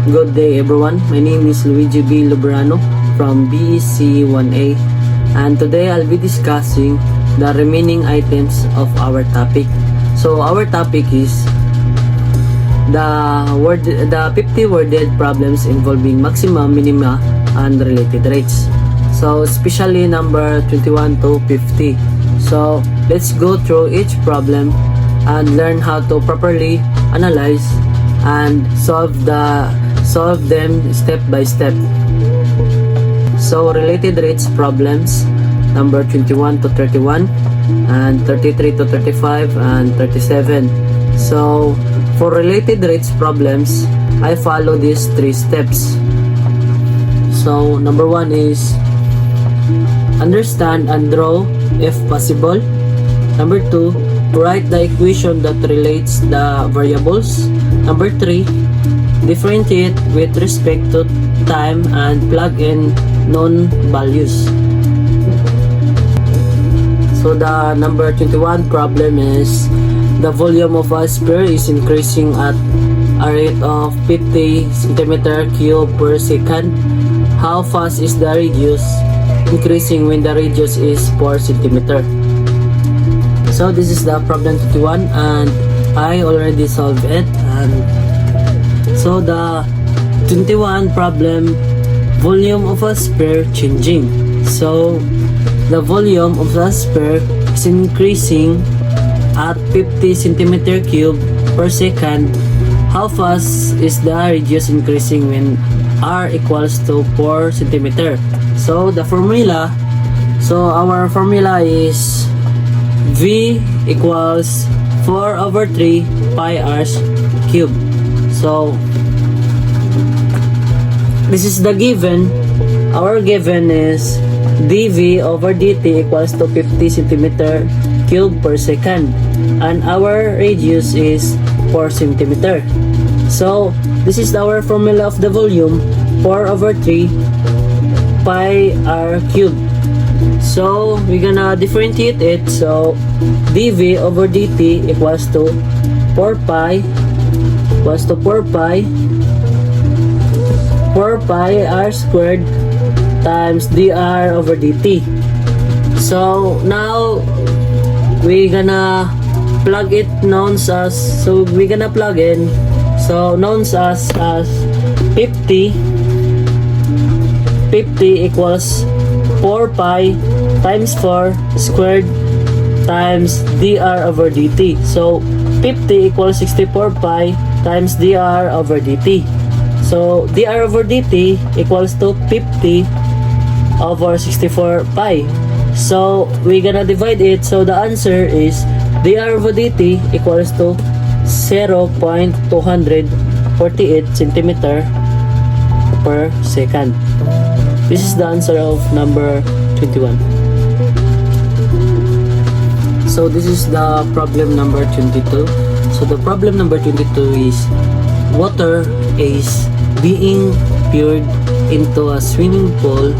Good day everyone, my name is Luigi B. Loberano from BEC 1A, and today I'll be discussing the remaining items of our topic. So our topic is the 50-worded problems involving maxima, minima, and related rates. So especially number 21 to 50. So let's go through each problem and learn how to properly analyze and solve them step by step. So related rates problems number 21 to 31 and 33 to 35 and 37. So for related rates problems, I follow these 3 steps. So number 1 is understand and draw if possible. Number 2, write the equation that relates the variables. Number 3, differentiate with respect to time and plug in known values. So the number 21 problem is the volume of a sphere is increasing at a rate of 50 cm³ per second. How fast is the radius increasing when the radius is 4 cm? So this is the problem 21 and I already solved it. And so the 21 problem, volume of a sphere changing. So the volume of the sphere is increasing at 50 cm³ per second. How fast is the radius increasing when r equals to 4 cm? So the formula, our formula is V equals 4/3 pi r³. So this is the given. Our given is dV/dt equals to 50 cm³ per second, and our radius is 4 cm. So this is our formula of the volume, 4/3 pi r³. So we're gonna differentiate it. So dV/dt equals to 4 pi r² times dr/dt. So now we're gonna plug it knowns as, so we're gonna plug in, so knowns as 50 equals 4 pi times 4 squared times dr/dt. So 50 equals 64 pi times dr/dt. So dr/dt equals to 50/64 pi. So we're gonna divide it. So the answer is dr/dt equals to 0.248 cm per second. This is the answer of number 21. So this is the problem number 22. So the problem number 22 is water is being poured into a swimming pool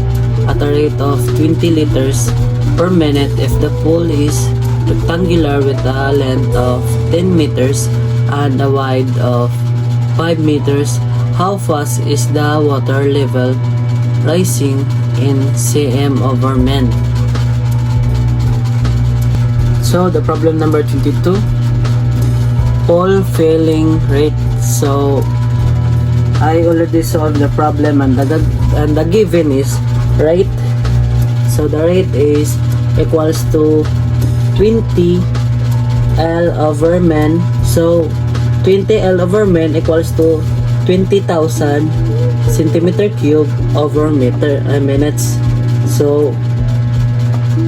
at a rate of 20 liters per minute if the pool is rectangular with a length of 10 meters and a width of 5 meters. How fast is the water level rising in cm/min? So the problem number 22, pool filling rate. So I already solved the problem, and the given is rate. So the rate is equals to 20 L/min. So 20 L/min equals to 20,000 cm³/minutes. So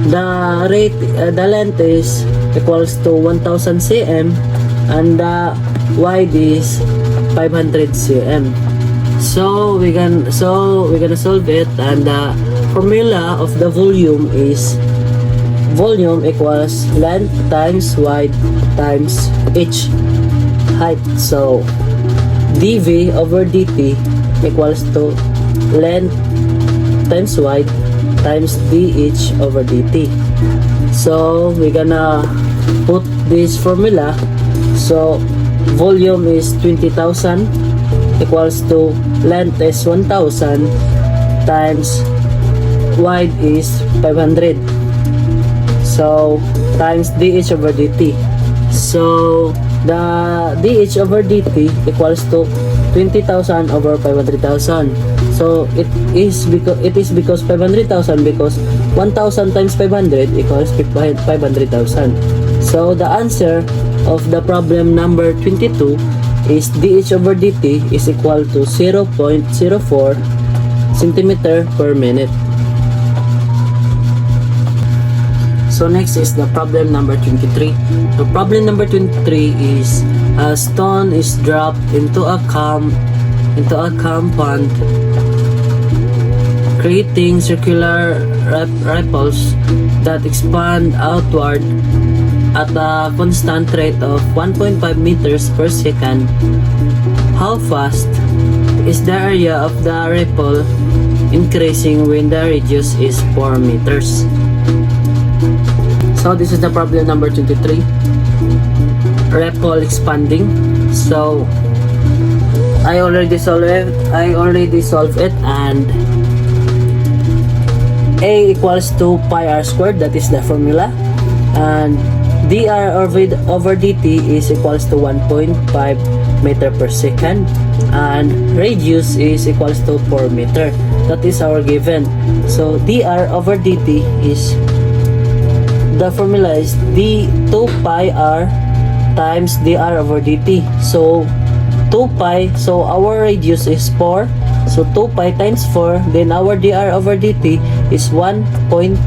the rate, the length is equals to 1000 cm and the wide is 500 cm. So we're gonna solve it, and the formula of the volume is volume equals length times wide times each height. So dV/dt equals to length times wide times dH/dt. So we're gonna put this formula. So volume is 20,000 equals to length is 1000 times wide is 500. So times dh over dt. So the dh over dt equals to 20,000 over 500,000. So it is because 500,000 because 1,000 times 500 equals 500,000. So the answer of the problem number 22 is dh over dt is equal to 0.04 centimeter per minute. So next is the problem number 23. The problem number 23 is a stone is dropped into a calm pond, creating circular ripples that expand outward at a constant rate of 1.5 meters per second. How fast is the area of the ripple increasing when the radius is 4 meters? So this is the problem number 23. Ripple expanding. So I already solved it, and A equals to pi r squared, that is the formula, and dr over dt is equals to 1.5 meter per second, and radius is equals to 4 meter. That is our given. So dr over dt is, the formula is d2 pi r times dr over dt. So 2 pi, so our radius is 4, so 2 pi times 4, then our dr over dt is 1.5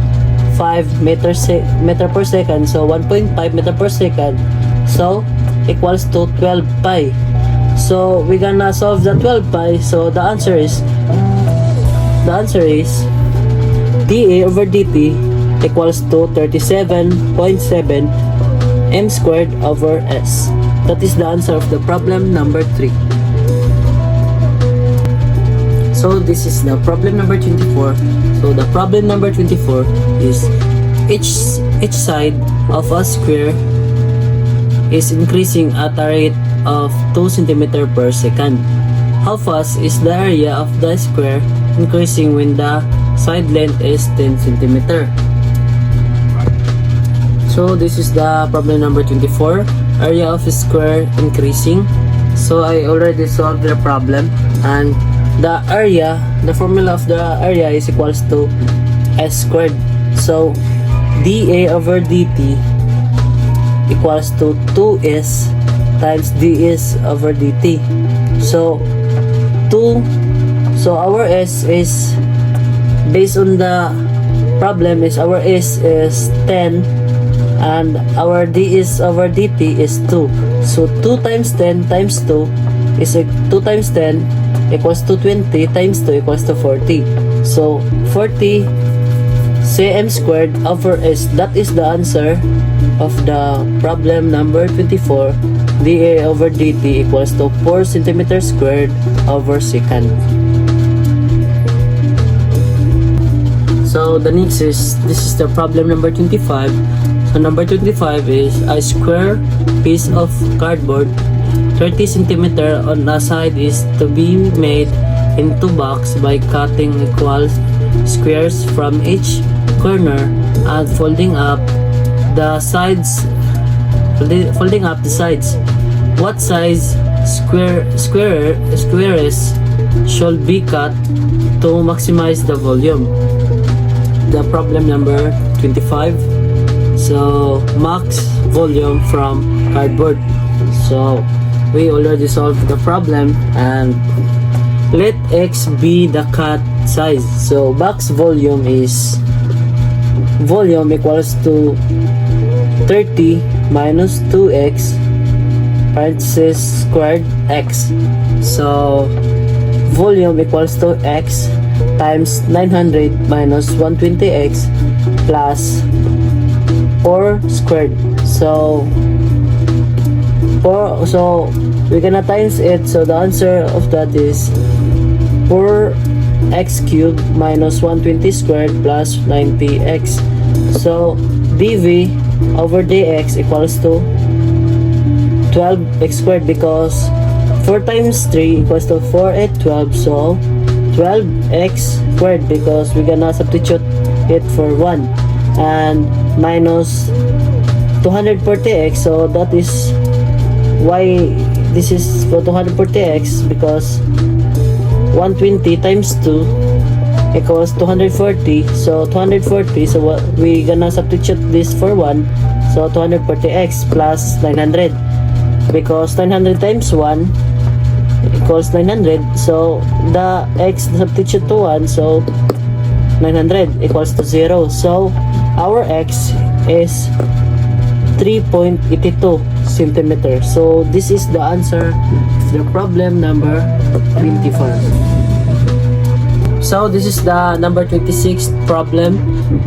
meter per second, so 1.5 meter per second, so equals to 12 pi. So we're gonna solve the 12 pi. So the answer is dA over dt equals to 37.7 m squared over s. That is the answer of the problem number 3. So this is the problem number 24. So the problem number 24 is each side of a square is increasing at a rate of 2 cm per second. How fast is the area of the square increasing when the side length is 10 cm? So this is the problem number 24. Area of a square increasing. So I already solved the problem, and the area, the formula of the area is equals to s squared. So dA over dt equals to 2s times ds over dt. So our s is, based on the problem, is our s is 10 and our ds over dt is 2. So 2 times 10 times 2 is 2 times 10 equals to 20 times 2 equals to 40. So 40 cm squared over s. That is the answer of the problem number 24. dA over dt equals to 4 cm squared over second. So the next is, this is the problem number 25. So number 25 is a square piece of cardboard 30 cm on a side is to be made into box by cutting equal squares from each corner and folding up the sides. What size squares should be cut to maximize the volume? The problem number 25. So max volume from cardboard. So we already solved the problem, and let x be the cut size. So max volume is, volume equals to 30 minus 2x parenthesis squared x. So volume equals to x times 900 minus 120x plus 4 squared. So we're gonna times it. So the answer of that is 4x cubed minus 120 squared plus 90x. So dv over dx equals to 12x squared, because 4 times 3 equals to 4 and 12, so 12x squared because we're gonna substitute it for 1, and minus 240x, so that is why this is for 240x, because 120 times 2 equals 240, so 240, so we gonna substitute this for 1, so 240x plus 900, because 900 times 1 equals 900, so the x substitute to 1, so 900 equals to 0, so our x is 3.82 centimeter. So this is the answer of the problem number 24. So this is the number 26 problem.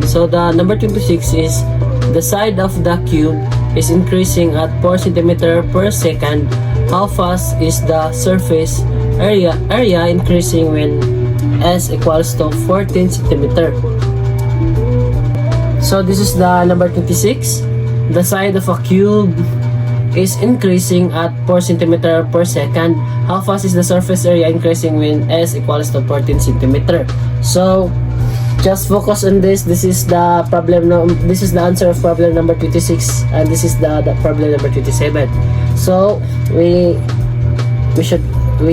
So the number 26 is the side of the cube is increasing at 4 centimeter per second. How fast is the surface area increasing when s equals to 14 centimeter? So this is the number 26. The side of a cube is increasing at 4 centimeter per second. How fast is the surface area increasing when s equals to 14 centimeter? So just focus on this. This is the problem. This is the answer of problem number 26, and this is the problem number 27. So we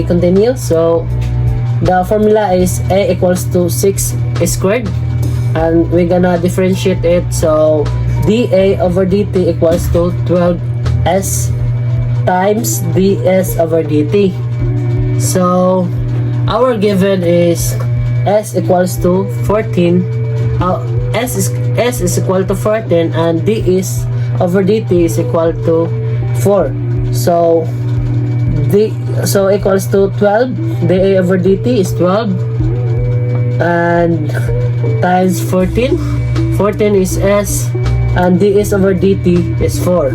continue. So the formula is a equals to 6 squared, and we're gonna differentiate it. So dA over dt equals to 12s times ds over dt. So our given is s equals to 14. S is equal to 14, and d is over dt is equal to 4. So equals to 12. dA over dt is 12, and times 14. 14 is s, and ds over dt is 4.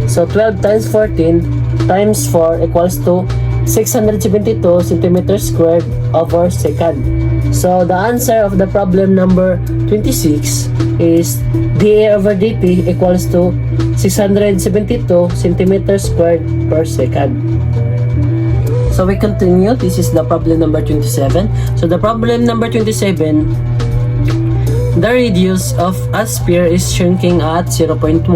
So 12 times 14 times 4 equals to 672 centimeters squared over second. So the answer of the problem number 26 is dA over dt equals to 672 centimeters squared per second. So we continue. This is the problem number 27. So the problem number 27, the radius of a sphere is shrinking at 0.1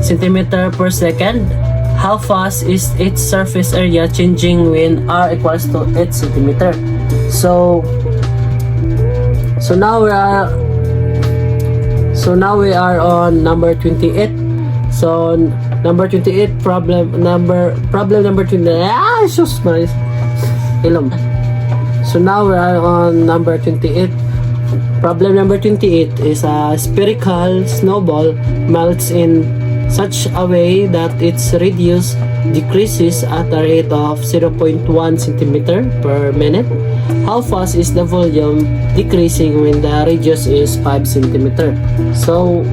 centimeter per second. How fast is its surface area changing when r equals to 8 centimeter? So now we are on number 28. So number 28 problem number 28. So now we are on number 28. Problem number 28 is a spherical snowball melts in such a way that its radius decreases at a rate of 0.1 centimeter per minute. How fast is the volume decreasing when the radius is 5 centimeter? So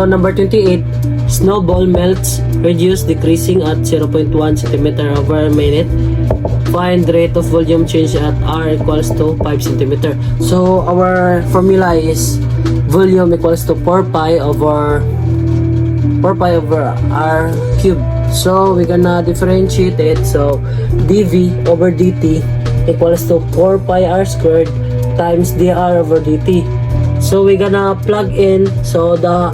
number 28, snowball melts, radius decreasing at 0.1 centimeter over a minute. Find the rate of volume change at r equals to 5 centimeter. So our formula is volume equals to 4 pi over r cube. So we're gonna differentiate it. So dv over dt equals to 4 pi r squared times dr over dt. So we're gonna plug in. So the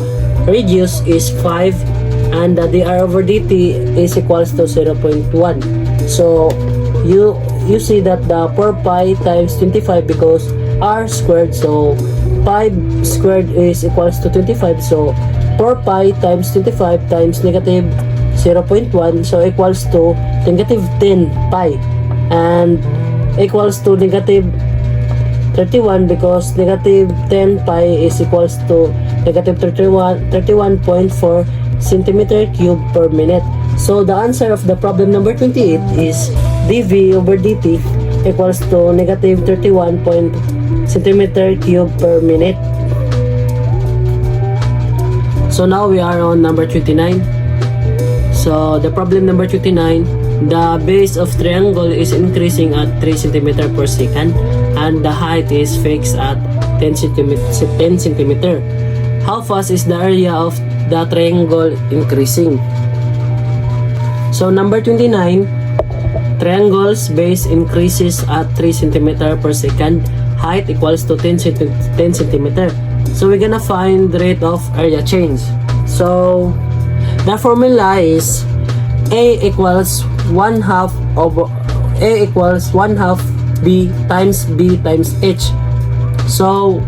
radius is 5 and the dr over dt is equals to 0.1. So you see that the 4 pi times 25 because r squared, so 5 squared is equals to 25. So 4 pi times 25 times negative 0.1, so equals to negative 10 pi, and equals to negative 31 because negative 10 pi is equals to negative 31.4 centimeter cube per minute. So the answer of the problem number 28 is dV over dt equals to negative 31 centimeter cube per minute. So now we are on number 29. So the problem number 29, the base of triangle is increasing at 3 cm per second and the height is fixed at 10 cm. How fast is the area of the triangle increasing? So number 29, Triangle's base increases at 3 cm per second. Height equals to 10 cm. So we're gonna find the rate of area change. So the formula is A equals 1/2 over A equals 1/2 B times H. So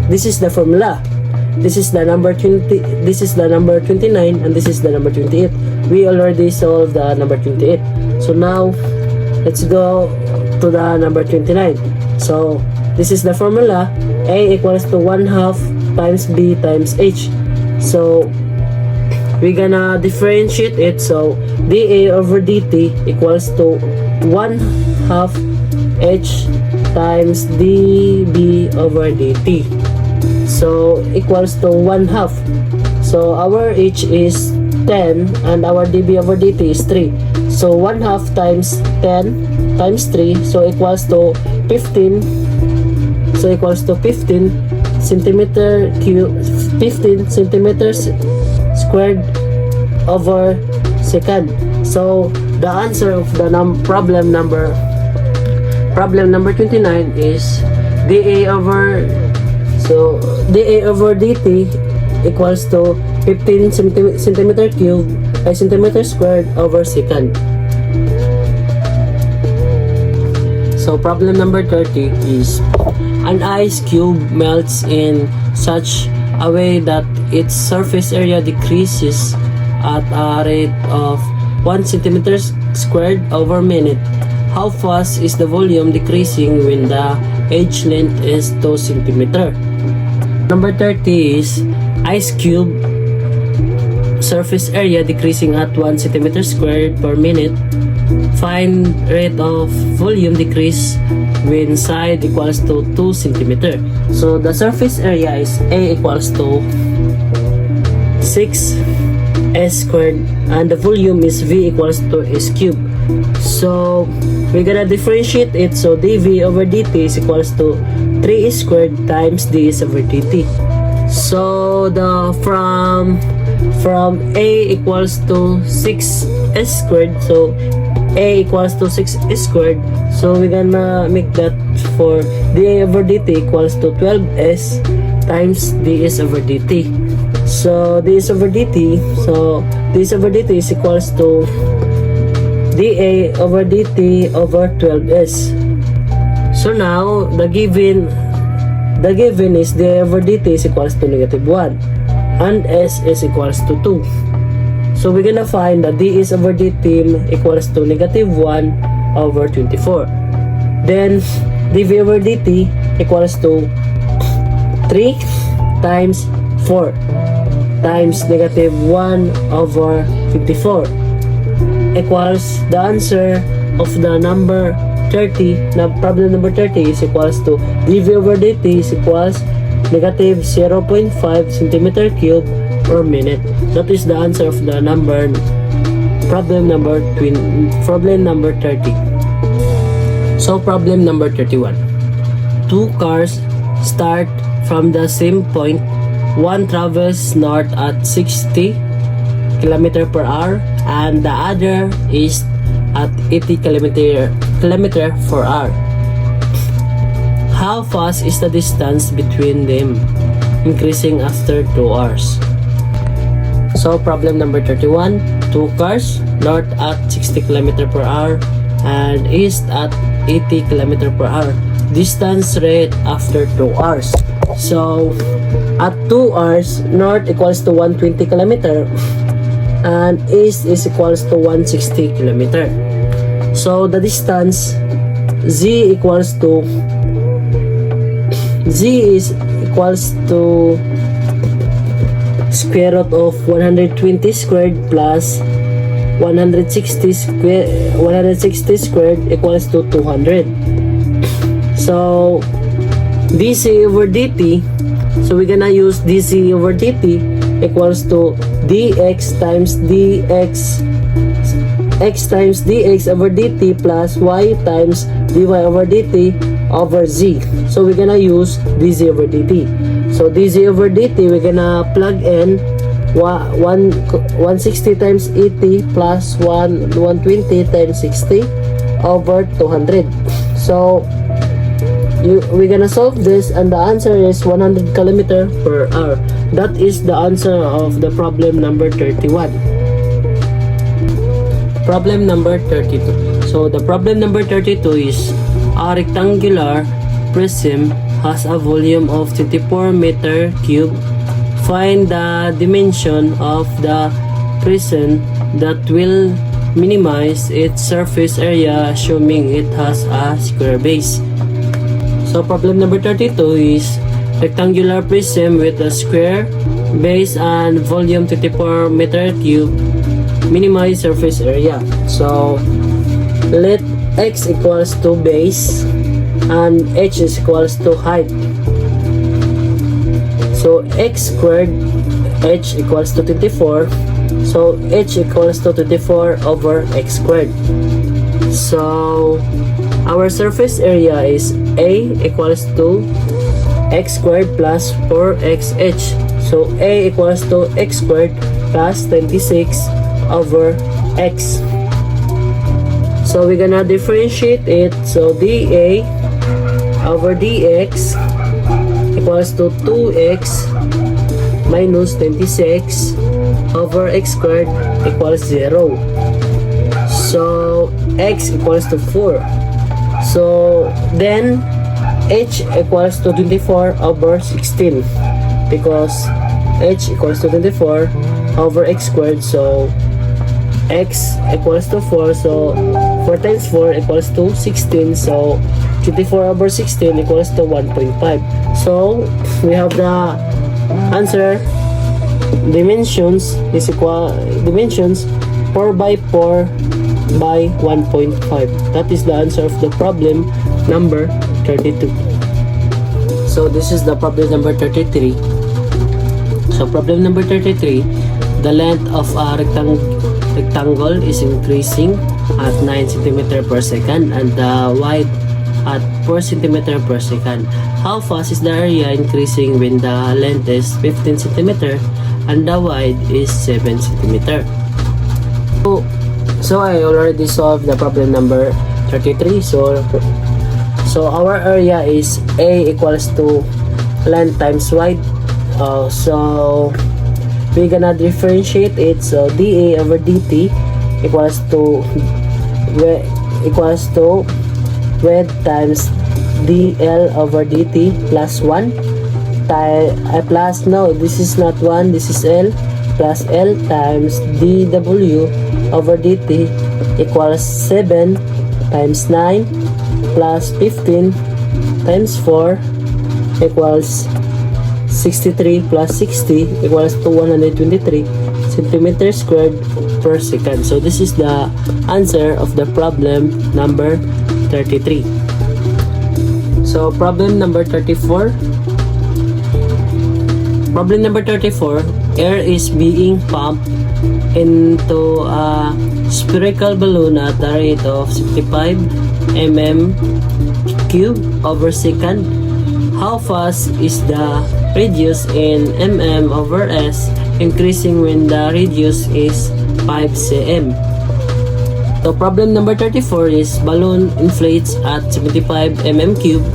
this is the formula. This is the number 20, this is the number 29, and this is the number 28. We already solved the number 28. So now let's go to the number 29. So this is the formula. A equals to 1/2 times B times H. So we're gonna differentiate it. So dA over dt equals to 1/2 H times dB over dt. So equals to 1/2. So our H is 10 and our dB over dt is 3. So 1/2 times 10 times 3, so equals to 15. So equals to 15 centimeter cube, 15 centimeters squared over second. So the answer of the problem number 29 is dA over dt equals to 15 centimeter cube by centimeter squared over second. So problem number 30 is an ice cube melts in such a way that its surface area decreases at a rate of 1 centimeter squared over minute. How fast is the volume decreasing when the edge length is 2 centimeter? Number 30 is ice cube surface area decreasing at 1 centimeter squared per minute. Find rate of volume decrease when side equals to 2 centimeter. So the surface area is A equals to 6 S squared and the volume is V equals to S cube. So we're gonna differentiate it. So dV over dt is equals to 3 squared times ds over dt. So the from A equals to 6 S squared, so A equals to 6 S squared, so we're gonna make that for dA over dt equals to 12S times ds over dt. So ds over dt, is equals to dA over dt over 12S. So now the given is dA over dt is equals to -1 and S is equals to 2. So we're gonna find that d is over dt equals to -1 over 24. Then dv over dt equals to 3 times 4 times -1 over 54 equals the answer of the number 30. Now problem number 30 is equals to dv over dt is equals -0.5 centimeter cube per minute. That is the answer of the problem number 30. So problem number 31. Two cars start from the same point. One travels north at 60 km per hour and the other is at 80 km per hour. How fast is the distance between them increasing after 2 hours? So problem number 31. Two cars north at 60 km per hour and east at 80 km per hour. Distance rate after 2 hours. So at 2 hours, north equals to 120 km and east is equals to 160 km. So the distance z is equals to square root of 120 squared plus 160 squared equals to 200. So dc over dt, so we're gonna use dc over dt equals to dx times dx, x times dx over dt plus y times dy over dt over z. So we're gonna use dz over dt. So dz over dt, we're gonna plug in 160 times 80 plus 120 times 60 over 200. So we're gonna solve this, and the answer is 100 km per hour. That is the answer of the problem number 31. Problem number 32. So the problem number 32 is a rectangular prism has a volume of 24 meter cube. Find the dimension of the prism that will minimize its surface area, assuming it has a square base. So problem number 32 is rectangular prism with a square base and volume 24 meter cube, minimize surface area. So let x equals to base and h is equals to height. So x squared h equals to 24. So h equals to 24 over x squared. So our surface area is A equals to x squared plus 4xh. So A equals to x squared plus 26 over x. So we're gonna differentiate it. So dA over dx equals to 2x minus 26 over x squared equals 0. So x equals to 4. So then h equals to 24 over 16 because h equals to 24 over x squared. So x equals to 4. So 4 times 4 equals to 16. So 24 over 16 equals to 1.5. So we have the answer. Dimensions is equal dimensions 4 by 4 by 1.5. That is the answer of the problem number 32. So this is the problem number 33. So problem number 33, the length of a rectangle is increasing at 9 cm per second and the width at 4 cm per second. How fast is the area increasing when the length is 15 cm and the width is 7 cm? So I already solved the problem number 33. So our area is A equals to length times width. So we're gonna differentiate it. So dA over dt equals to width times dl over dt plus 1 plus, no, this is not 1, this is L, plus L times dw over dt equals 7 times 9 plus 15 times 4 equals 63 plus 60 equals to 123 centimeter squared per second. So this is the answer of the problem number 33. So problem number 34. Problem number 34, air is being pumped into a spherical balloon at a rate of 65 mm cube over second. How fast is the radius in mm over s increasing when the radius is 5 cm? So problem number 34 is balloon inflates at 75 mm cube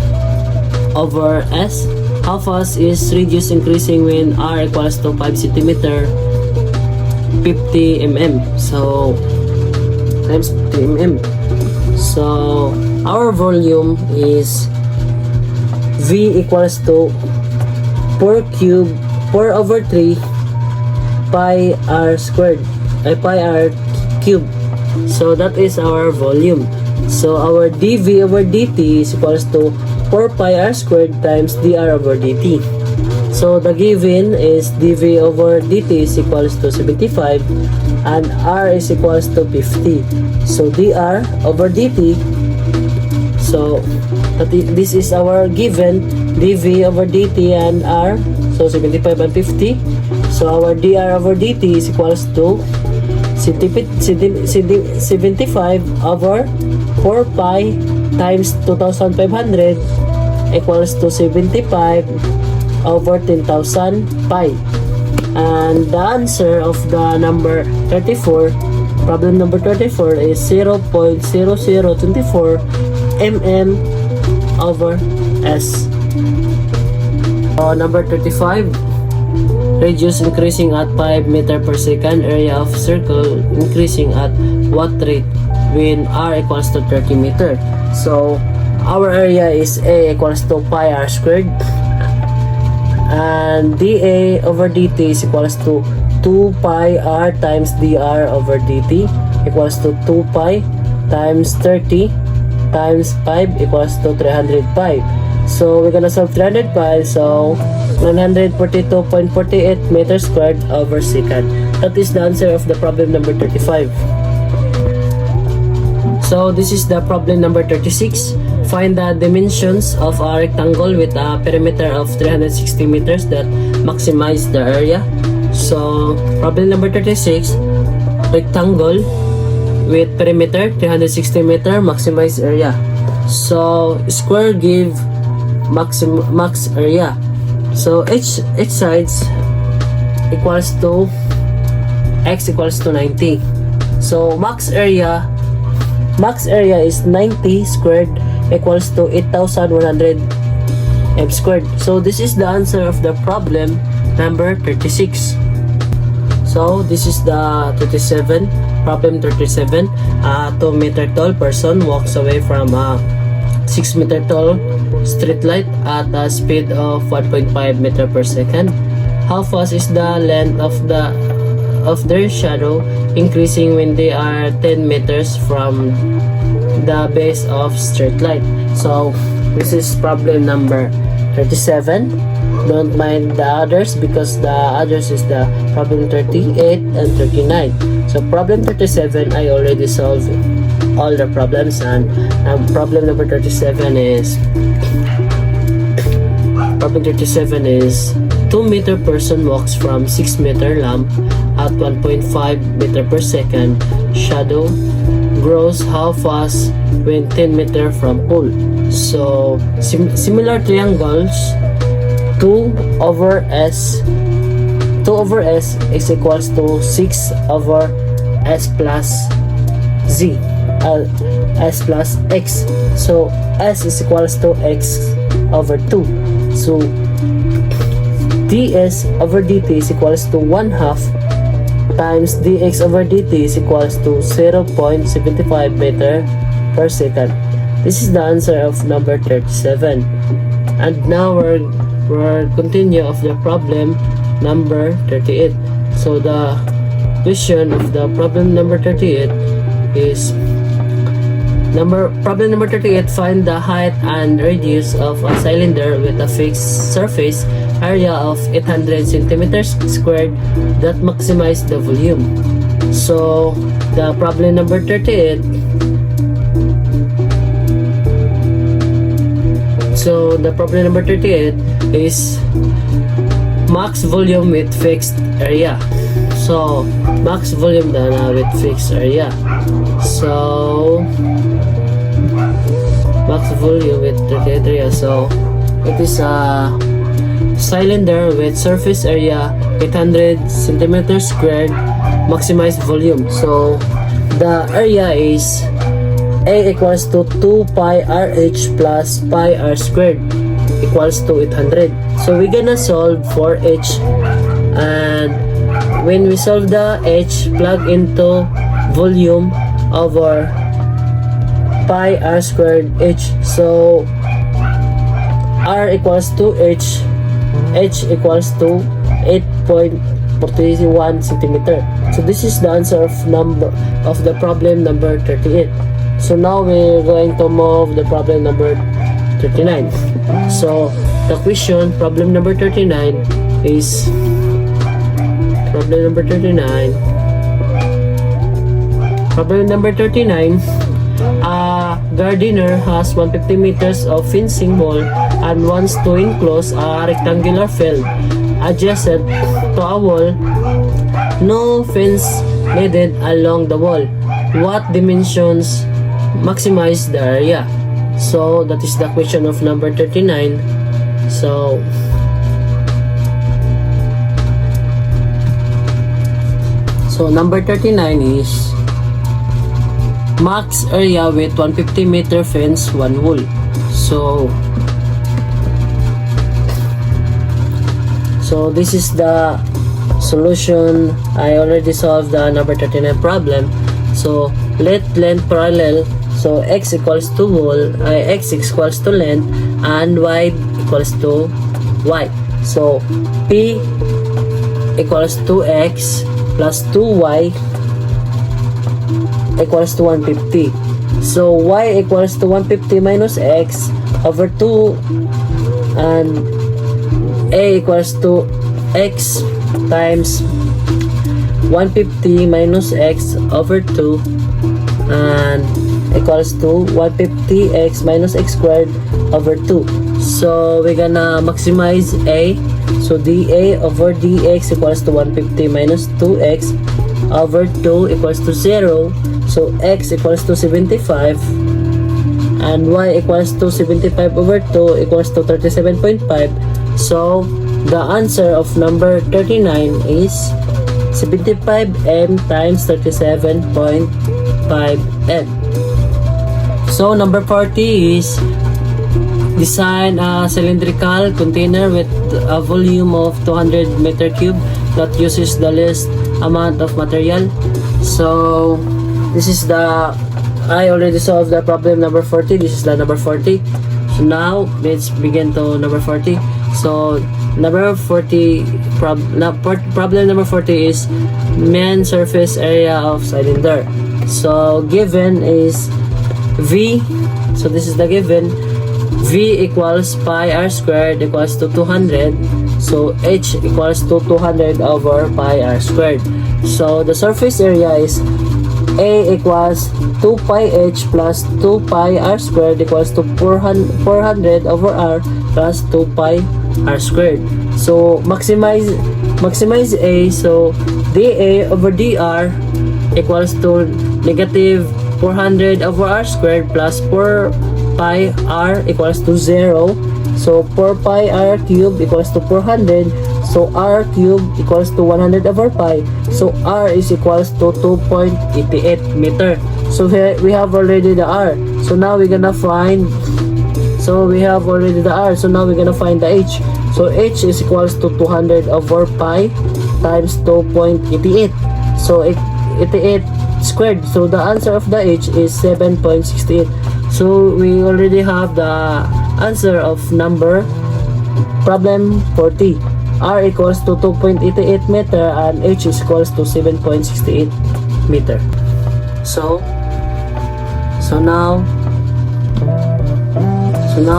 over s. How fast is radius increasing when r equals to 5 cm 50 mm? So times 50 mm. So our volume is V equals to 4 over 3 pi r squared, pi r cube. So that is our volume. So our dV over dt is equals to 4 pi r squared times dr over dt. So the given is dV over dt is equals to 75 and r is equals to 50. So dr over dt, so this is our given dV over dt and r, so 75 and 50. So our dr over dt is equals to 75 over 4 pi times 2,500 equals to 75 over 10,000 pi. And And the answer of the number 34, problem number 34 is 0.0024 mm over S. Number 35, radius increasing at 5 meter per second, area of circle increasing at what rate when r equals to 30 meter. So our area is A equals to pi r squared, and dA over dt is equals to 2 pi r times dr over dt equals to 2 pi times 30 times 5 equals to 305. So we're gonna solve 305, so 142.48 meters squared over second. That is the answer of the problem number 35. So this is the problem number 36. Find the dimensions of a rectangle with a perimeter of 360 meters that maximize the area. So problem number 36, rectangle with perimeter 360 meter, maximize area. So square give max area. So each sides equals to x equals to 90. So max area is 90 squared equals to 8,100 m squared. So this is the answer of the problem number 36. So this is the 37, problem 37. A 2 meter tall person walks away from a 6 meter tall street light at a speed of 1.5 meter per second. How fast is the length of their shadow increasing when they are 10 meters from the base of street light? So this is problem number 37. Don't mind the others because the others is the problem 38 and 39. So problem 37 I already solved all the problems, and problem number 37 is 2 meter person walks from 6 meter lamp at 1.5 meter per second. Shadow grows how fast when 10 meter from pole? So similar triangles, 2 over S is equals to 6 over S plus Z, S plus X. So S is equals to X over 2. So ds over dt is equals to 1/2 times dx over dt is equals to 0.75 meter per second. This is the answer of number 37. And now we're continue of the problem number 38. So the question of the problem number 38 is problem number 38. Find the height and radius of a cylinder with a fixed surface area of 800 centimeters squared that maximize the volume. So the problem number 38, is max volume with fixed area. So max volume with fixed area. So max volume with fixed area. So it is a cylinder with surface area 800 centimeters squared, maximized volume. So the area is A equals to 2 pi RH plus pi r squared equals to 800. So we're gonna solve for H, and when we solve the H, plug into volume over pi r squared H. So R equals to H equals to 8.41 centimeter. So this is the answer of the problem number 38. So now we're going to move the problem number 39. So the question, problem number 39 is Problem number 39. A gardener has 150 meters of fencing wall and wants to enclose a rectangular field adjacent to a wall. No fence needed along the wall. What dimensions maximize the area? So that is the question of number 39. So So number 39 is max area with 150 meter fence, 1 wall. So this is the solution. I already solved the number 39 problem. So let length parallel, so x equals to wall, x equals to length, and y equals to y. So p equals to x plus 2y equals to 150. So y equals to 150 minus x over 2, and a equals to x times 150 minus x over 2, and equals to 150x minus x squared over 2. So we're gonna maximize a. So dA over dx equals to 150 minus 2x over 2 equals to 0. So x equals to 75, and y equals to 75 over 2 equals to 37.5. So the answer of number 39 is 75m times 37.5m. So number 40 is design a cylindrical container with a volume of 200 meter cube that uses the least amount of material. So this is I already solved the problem number 40. This is the number 40. So now let's begin to number 40. So number 40 problem number 40 is main surface area of cylinder. So given is V. So this is the given. V equals pi r squared equals to 200. So H equals to 200 over pi r squared. So the surface area is A equals 2 pi H plus 2 pi r squared equals to 400 over r plus 2 pi r squared. So maximize A. So dA over dr equals to negative 400 over r squared plus 4 pi r equals to 0. So 4 pi r cube equals to 400. So r cube equals to 100 over pi. So r is equals to 2.88 meter. So here we have already the r. So now we're gonna find. So we have already the r. So now we're gonna find the h. So h is equals to 200 over pi times 2.88. So 88 squared. So the answer of the h is 7.68. So we already have the answer of number problem 40. R equals to 2.88 meter and H is equals to 7.68 meter. So now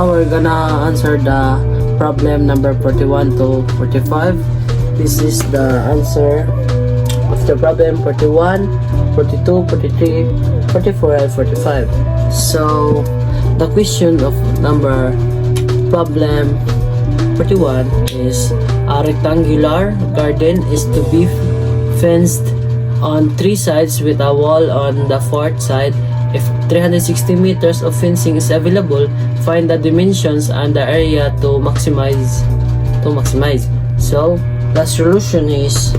we're gonna answer the problem number 41 to 45. This is the answer of the problem 41, 42, 43, 44, and 45. So the question of number problem 41 is a rectangular garden is to be fenced on 3 sides with a wall on the 4th side. If 360 meters of fencing is available, find the dimensions and the area to maximize. So the solution is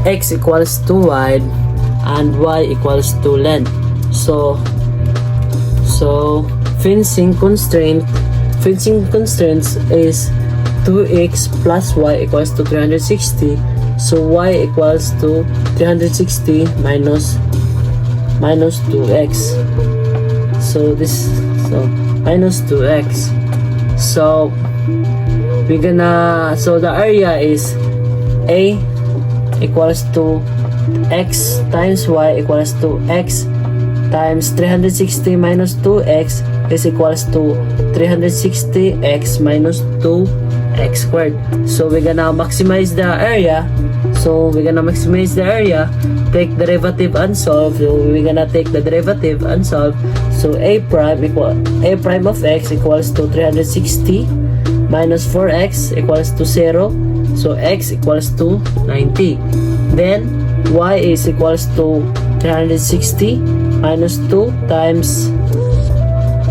x equals to wide and y equals to length. So fencing constraints is 2x plus y equals to 360. So y equals to 360 minus 2x. So minus 2x. So the area is A equals to x times y equals to x times 360 minus 2x is equals to 360x minus 2x squared. So we're gonna maximize the area. Take derivative and solve. So we're gonna take the derivative and solve. So a prime of x equals to 360 minus 4x equals to 0. So x equals to 90. Then y is equals to 360 minus 2 times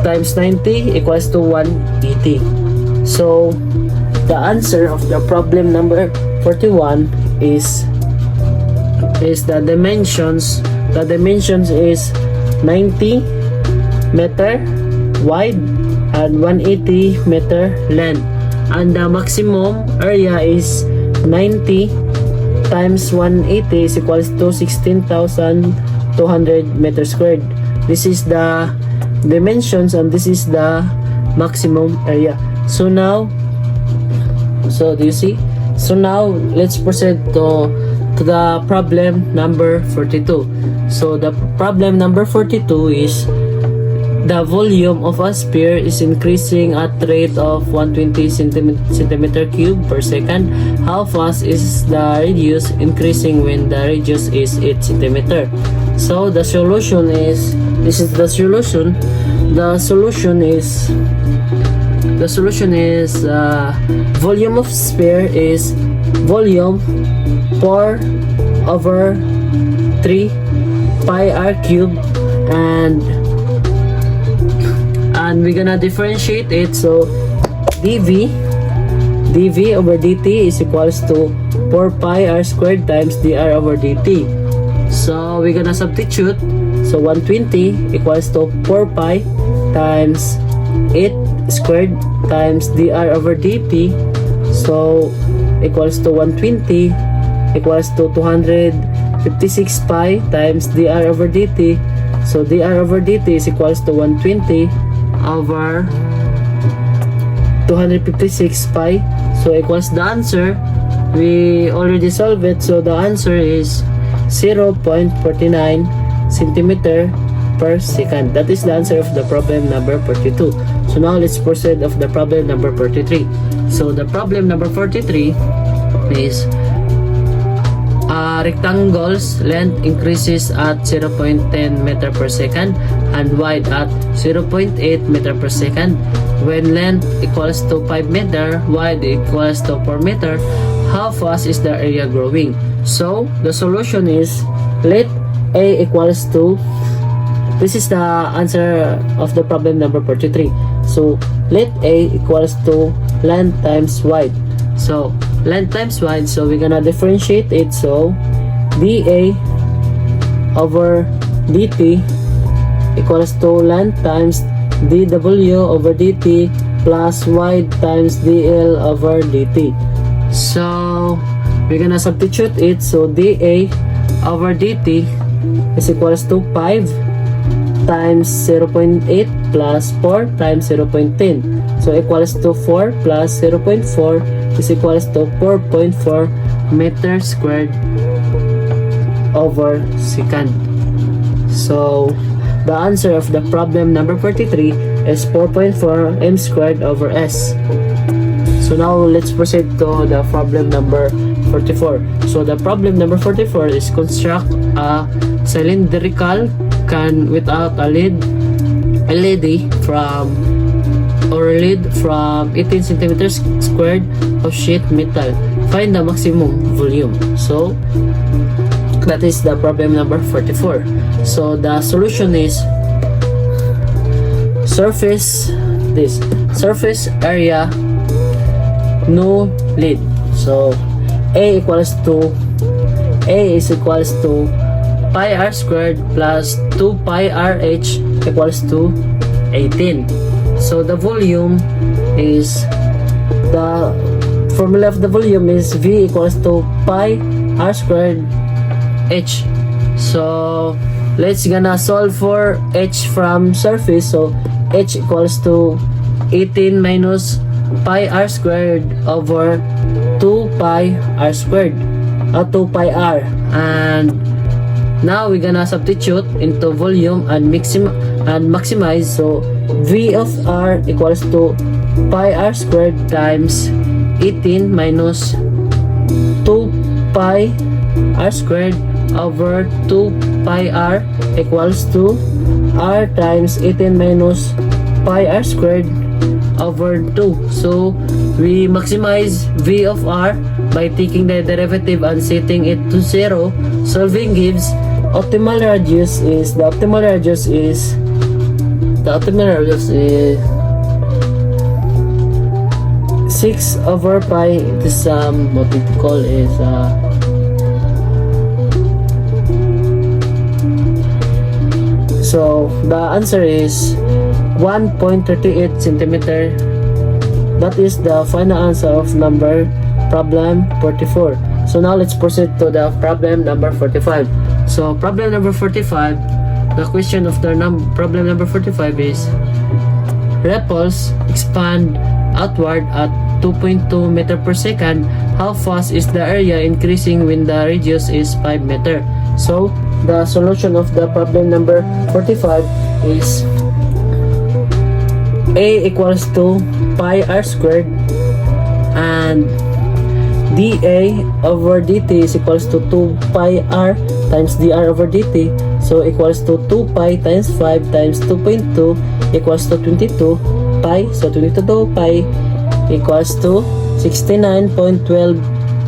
90 equals to 180. So the answer of the problem number 41 is is the dimensions. The dimensions is 90 meter wide and 180 meter length, and the maximum area is 90 times 180 is equals to 16,200 meters squared. This is the dimensions and this is the maximum area. So now, do you see? So now let's proceed to the problem number 42. So the problem number 42 is the volume of a sphere is increasing at rate of 120 centimeter cube per second. How fast is the radius increasing when the radius is 8 centimeter? So the solution is, this is the solution. The solution is volume of sphere is volume 4 over 3 pi r cube, and we're gonna differentiate it. So dv over dt is equals to 4 pi r squared times dr over dt. So we're gonna substitute. So 120 equals to 4 pi times 8 squared times dr over dt. So equals to 120 equals to 256 pi times dr over dt. So dr over dt is equals to 120 over 256 pi. So equals the answer. We already solved it. So the answer is 0.49 centimeter per second. That is the answer of the problem number 42. So now let's proceed of the problem number 43. So the problem number 43 is rectangle's length increases at 0.10 meter per second and wide at 0.8 meter per second. When length equals to 5 meter, wide equals to 4 meter, how fast is the area growing? So the solution is, let A equals to, this is the answer of the problem number 43. So let A equals to length times wide. So length times wide, so we're gonna differentiate it. So dA over dt equals to length times dw over dt plus wide times dl over dt. So we're gonna substitute it. So dA over dt is equals to 5 times 0.8 plus 4 times 0.10. So equals to 4 plus 0.4 is equals to 4.4 meter squared over second. So the answer of the problem number 43 is 4.4 m squared over s. So now let's proceed to the problem number 44. So the problem number 44 is construct a cylindrical can without a lid from 18 centimeters squared of sheet metal. Find the maximum volume. So that is the problem number 44. So the solution is surface area, no lid. So A is equals to pi r squared plus 2 pi r h equals to 18. So the volume is, the formula of the volume is V equals to pi r squared h. So let's gonna solve for h from surface. So h equals to 18 minus pi r squared over 2 pi r squared, 2 pi r. And now we're gonna substitute into volume and maximize. So V of r equals to pi r squared times 18 minus 2 pi r squared over 2 pi r equals to r times 18 minus pi r squared over 2. So we maximize V of r by taking the derivative and setting it to 0. Solving gives optimal radius is 6 over pi. This what we call is So the answer is 1.38 centimeter. That is the final answer of problem 44. So now let's proceed to the problem number 45. So problem number 45, the question of the problem number 45 is, ripples expand outward at 2.2 meter per second. How fast is the area increasing when the radius is 5 meter? So the solution of the problem number 45 is A equals to pi r squared, and dA over dt is equals to 2 pi r times dr over dt, so equals to 2 pi times 5 times 2.2 equals to 22 pi, so 22 pi equals to 69.12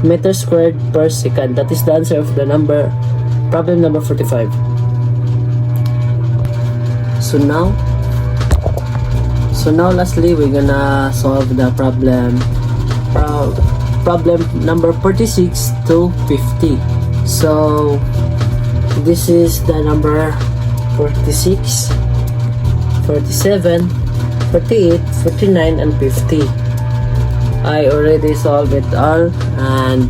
meters squared per second. That is the answer of the problem number 45. So now lastly, we're gonna solve the problem number 46 to 50. So this is the number 46, 47, 48, 49, and 50. I already solved it all, and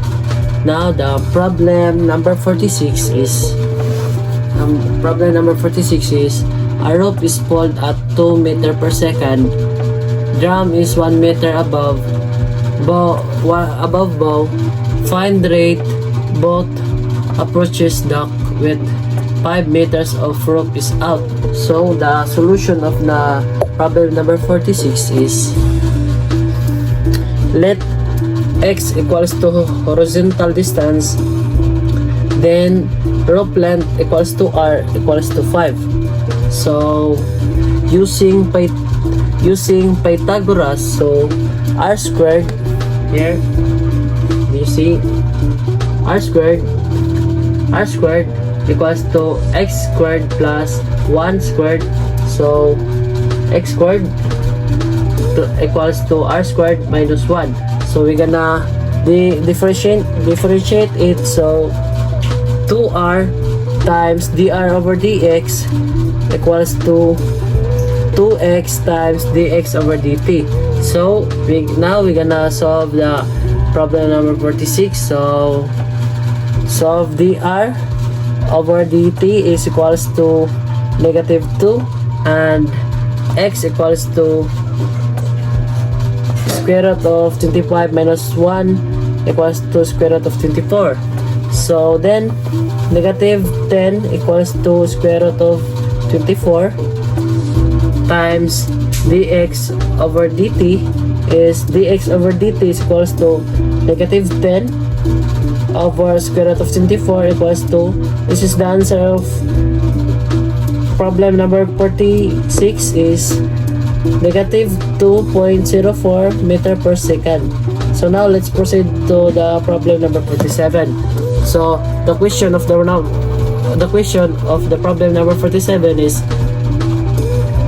now the problem number 46 is a rope is pulled at 2 meter per second. Drum is 1 meter above bow. Find rate both approaches dock with 5 meters of rope is out. So the solution of the problem number 46 is, let x equals to horizontal distance, then rope length equals to r equals to 5. So using Pythagoras, so r squared, here you see r squared equals to x squared plus 1 squared, so x squared equals to r squared minus 1. So we're gonna differentiate it, so 2r times dr over dx equals to 2x times dx over dt. So now we're gonna solve the problem number 46. So solve dr over dt is equals to negative 2, and x equals to square root of 25 minus 1 equals to square root of 24. So then negative 10 equals to square root of 24 times dx over dt is equals to negative 10 over square root of 24 equals to, this is the answer of problem number 46 is negative 2.04 meter per second. So now let's proceed to the problem number 47. So the question of the problem number 47 is,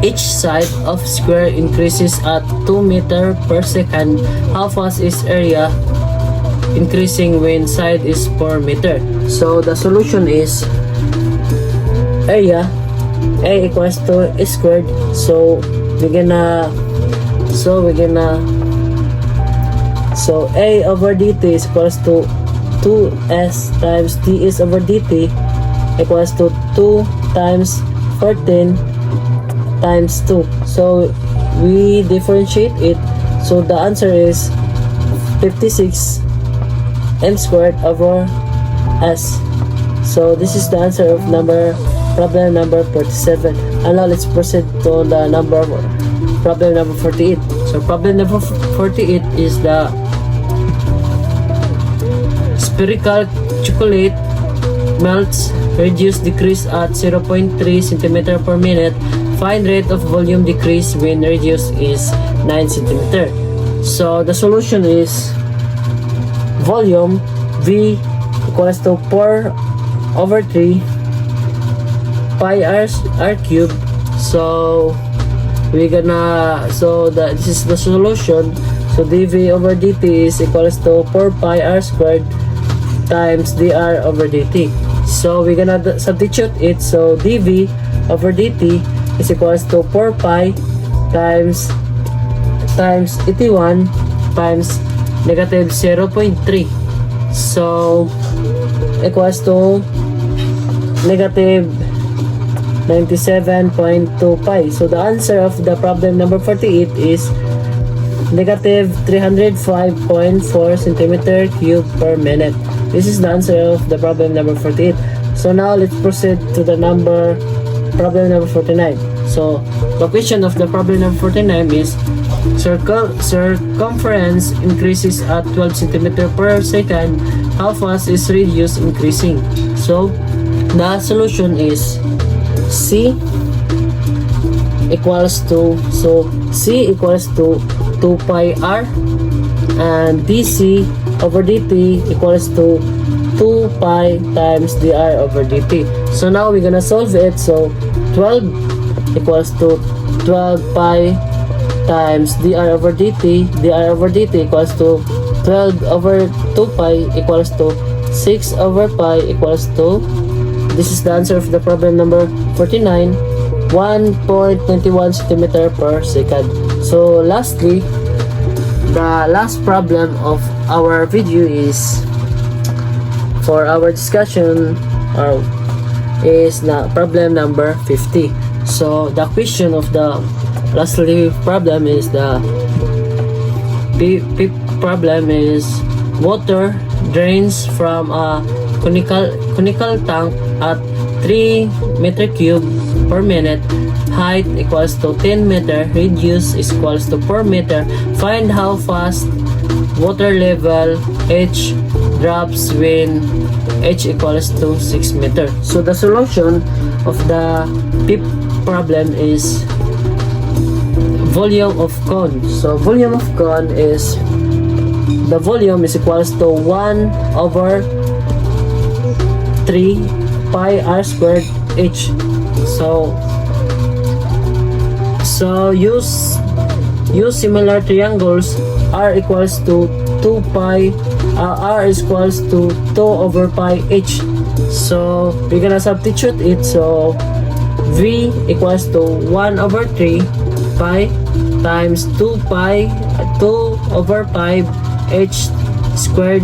each side of square increases at 2 meter per second. How fast is area increasing when side is 4 meter? So the solution is area A equals to a squared. So A over dt is equals to 2s times ds over dt equals to 2 times 14 times 2. So we differentiate it, so the answer is 56 m squared over s. So this is the answer of problem number 47. And now let's proceed to the problem number 48. So problem number 48 is the spherical chocolate melts, reduce, decrease at 0.3 centimeter per minute. Find rate of volume decrease when radius is 9 centimeter. So the solution is volume V equals to 4 over 3 pi r cubed. So this is the solution. So dV over dt is equals to 4 pi r squared times dr over dt. So we're gonna substitute it. So dV over dt is equals to 4 pi times 81 times negative 0.3. So equals to negative 97.2 pi. So the answer of the problem number 48 is negative 305.4 centimeter cube per minute. This is the answer of the problem number 48. So now let's proceed to the problem number 49. So the question of the problem number 49 is circumference increases at 12 centimeter per second. How fast is radius increasing? So the solution is C equals to 2 pi r, and dc over dt equals to 2 pi times dr over dt. So now we're gonna solve it. So 12 equals to 12 pi times dr over dt. Dr over dt equals to 12 over 2 pi equals to 6 over pi equals to, this is the answer of the problem number 49, 1.21 centimeter per second. So lastly, the last problem of our video is for our discussion is problem number 50. So the question of the lastly problem is the problem is water drains from a conical tank at 3 meter cube per minute. Height equals to 10 meter. Radius is equals to 4 meter. Find how fast water level H drops when H equals to 6 meter. So the solution of the PIP problem is volume of cone. So volume of cone is, the volume is equals to 1 over 3 pi r squared h. So use similar triangles. R equals to 2 pi, r is equals to 2 over pi h. So we're gonna substitute it. So v equals to 1 over 3 pi times 2 pi 2 over 5 h squared.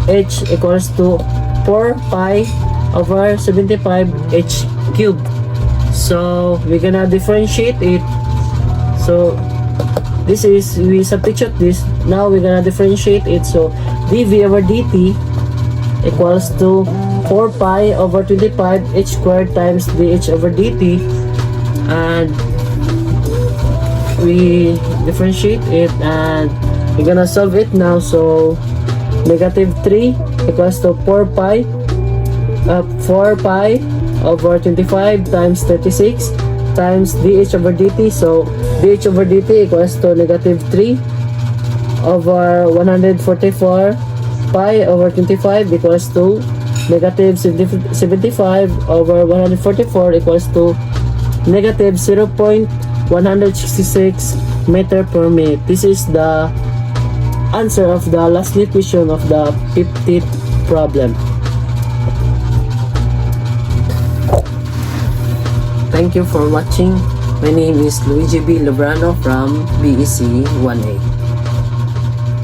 H equals to 4 pi over 75 h cube. So we're gonna differentiate it. So this is, we substitute this. Now we're gonna differentiate it. So dv over dt equals to 4 pi over 25 h squared times dh over dt, and we differentiate it and we're gonna solve it now. So negative 3 equals to 4 pi over 25 times 36 times dh over dt. So dh over dt equals to negative 3 over 144 pi over 25 equals to negative 75 over 144 equals to negative 0.166 meter per minute. This is the answer of the last question of the 50th problem. Thank you for watching. My name is Luigi B. Loberano from BEC 1A.